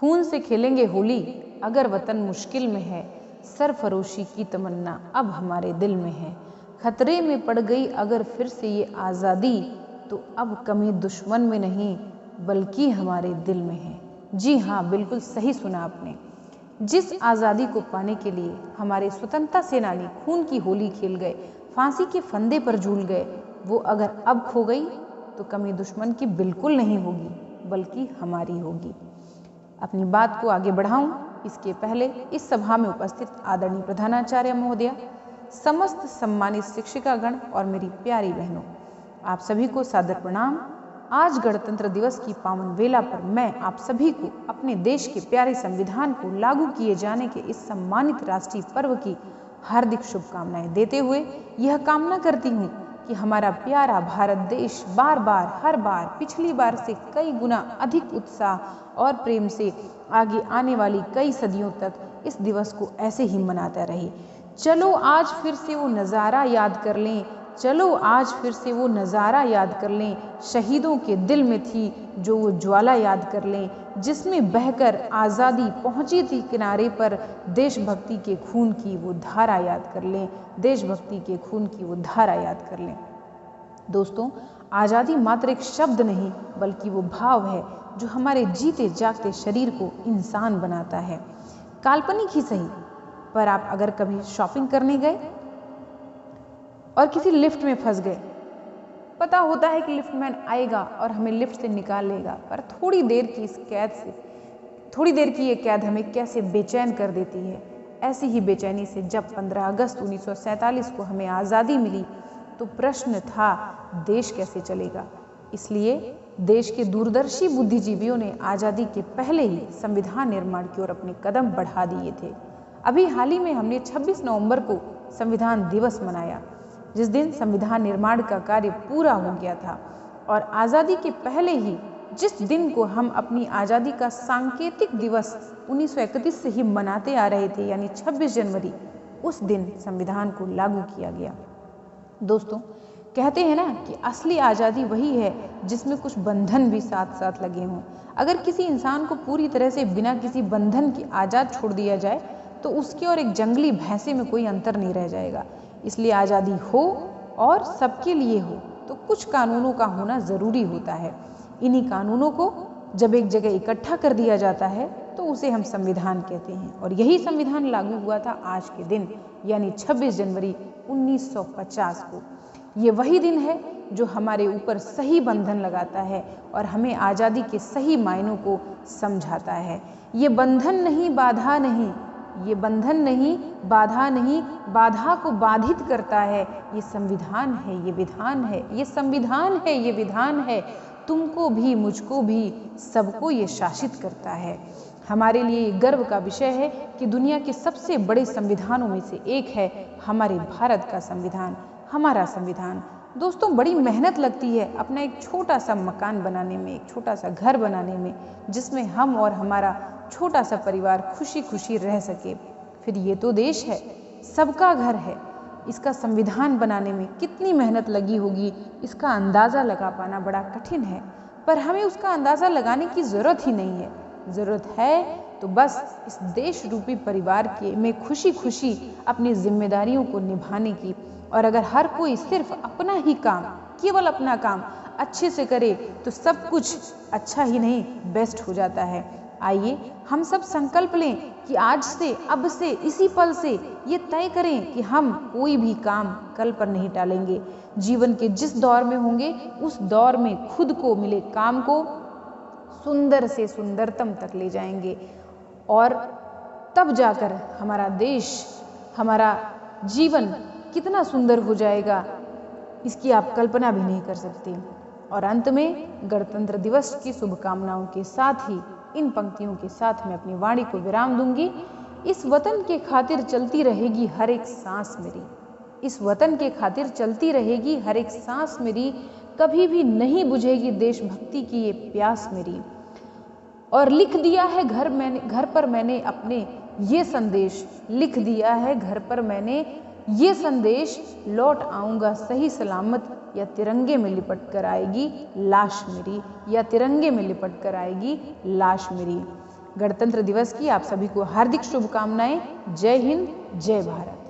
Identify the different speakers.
Speaker 1: खून से खेलेंगे होली अगर वतन मुश्किल में है, सरफरोशी की तमन्ना अब हमारे दिल में है। खतरे में पड़ गई अगर फिर से ये आज़ादी, तो अब कमी दुश्मन में नहीं बल्कि हमारे दिल में है। जी हाँ, बिल्कुल सही सुना आपने। जिस आज़ादी को पाने के लिए हमारे स्वतंत्रता सेनानी खून की होली खेल गए, फांसी के फंदे पर झूल गए, वो अगर अब खो गई तो कमी दुश्मन की बिल्कुल नहीं होगी बल्कि हमारी होगी। अपनी बात को आगे बढ़ाऊं इसके पहले इस सभा में उपस्थित आदरणीय प्रधानाचार्य महोदया, समस्त सम्मानित शिक्षिकागण और मेरी प्यारी बहनों, आप सभी को सादर प्रणाम। आज गणतंत्र दिवस की पावन वेला पर मैं आप सभी को अपने देश के प्यारे संविधान को लागू किए जाने के इस सम्मानित राष्ट्रीय पर्व की हार्दिक शुभकामनाएं देते हुए यह कामना करती हूँ कि हमारा प्यारा भारत देश बार बार हर बार पिछली बार से कई गुना अधिक उत्साह और प्रेम से आगे आने वाली कई सदियों तक इस दिवस को ऐसे ही मनाता रहे। चलो आज फिर से वो नज़ारा याद कर लें, चलो आज फिर से वो नज़ारा याद कर लें, शहीदों के दिल में थी जो वो ज्वाला याद कर लें, जिसमें बहकर आज़ादी पहुंची थी किनारे पर। देशभक्ति के खून की वो धारा याद कर लें, देशभक्ति के खून की वो धारा याद कर लें। दोस्तों, आज़ादी मात्र एक शब्द नहीं बल्कि वो भाव है जो हमारे जीते जागते शरीर को इंसान बनाता है। काल्पनिक ही सही, पर आप अगर कभी शॉपिंग करने गए और किसी लिफ्ट में फंस गए, पता होता है कि लिफ्टमैन आएगा और हमें लिफ्ट से निकाल लेगा, पर थोड़ी देर की ये कैद हमें कैसे बेचैन कर देती है। ऐसी ही बेचैनी से जब 15 अगस्त 1947 को हमें आज़ादी मिली तो प्रश्न था देश कैसे चलेगा। इसलिए देश के दूरदर्शी बुद्धिजीवियों ने आज़ादी के पहले ही संविधान निर्माण की ओर अपने कदम बढ़ा दिए थे। अभी हाल ही में हमने 26 नवंबर को संविधान दिवस मनाया, जिस दिन संविधान निर्माण का कार्य पूरा हो गया था। और आज़ादी के पहले ही जिस दिन को हम अपनी आज़ादी का सांकेतिक दिवस 1931 से ही मनाते आ रहे थे, यानी 26 जनवरी, उस दिन संविधान को लागू किया गया। दोस्तों, कहते हैं ना कि असली आज़ादी वही है जिसमें कुछ बंधन भी साथ साथ लगे हों। अगर किसी इंसान को पूरी तरह से बिना किसी बंधन के आज़ाद छोड़ दिया जाए तो उसके और एक जंगली भैंसे में कोई अंतर नहीं रह जाएगा। इसलिए आज़ादी हो और सबके लिए हो तो कुछ कानूनों का होना ज़रूरी होता है। इन्हीं कानूनों को जब एक जगह इकट्ठा कर दिया जाता है तो उसे हम संविधान कहते हैं। और यही संविधान लागू हुआ था आज के दिन, यानी 26 जनवरी 1950 को। ये वही दिन है जो हमारे ऊपर सही बंधन लगाता है और हमें आज़ादी के सही मायनों को समझाता है। ये बंधन नहीं, बाधा नहीं, ये बंधन नहीं, बाधा नहीं, बाधा को बाधित करता है। ये संविधान है, ये विधान है, ये संविधान है, ये विधान है। तुमको भी, मुझको भी, सबको ये शासित करता है। हमारे लिए गर्व का विषय है कि दुनिया के सबसे बड़े संविधानों में से एक है हमारे भारत का संविधान, हमारा संविधान। दोस्तों, बड़ी मेहनत लगती है अपना एक छोटा सा मकान बनाने में, एक छोटा सा घर बनाने में, जिसमें हम और हमारा छोटा सा परिवार खुशी खुशी रह सके। फिर ये तो देश है, सबका घर है। इसका संविधान बनाने में कितनी मेहनत लगी होगी, इसका अंदाज़ा लगा पाना बड़ा कठिन है। पर हमें उसका अंदाज़ा लगाने की ज़रूरत ही नहीं है। ज़रूरत है तो बस इस देश रूपी परिवार के में खुशी खुशी अपनी जिम्मेदारियों को निभाने की। और अगर हर कोई सिर्फ अपना ही काम, केवल अपना काम अच्छे से करे तो सब कुछ अच्छा ही नहीं, बेस्ट हो जाता है। आइए हम सब संकल्प लें कि आज से, अब से, इसी पल से ये तय करें कि हम कोई भी काम कल पर नहीं टालेंगे। जीवन के जिस दौर में होंगे उस दौर में खुद को मिले काम को सुंदर से सुंदरतम तक ले जाएंगे। और तब जाकर हमारा देश, हमारा जीवन कितना सुंदर हो जाएगा, इसकी आप कल्पना भी नहीं कर सकते। और अंत में गणतंत्र दिवस की शुभकामनाओं के साथ ही इन पंक्तियों के साथ मैं अपनी वाणी को विराम दूंगी। इस वतन के खातिर चलती रहेगी हर एक सांस मेरी, इस वतन के खातिर चलती रहेगी हर एक सांस मेरी, कभी भी नहीं बुझेगी देशभक्ति की ये प्यास मेरी। और लिख दिया है घर पर मैंने अपने ये संदेश, लिख दिया है घर पर मैंने ये संदेश, लौट आऊँगा सही सलामत या तिरंगे में लिपट कर आएगी लाश मेरी, या तिरंगे में लिपट कर आएगी लाश मेरी। गणतंत्र दिवस की आप सभी को हार्दिक शुभकामनाएं। जय हिंद, जय भारत।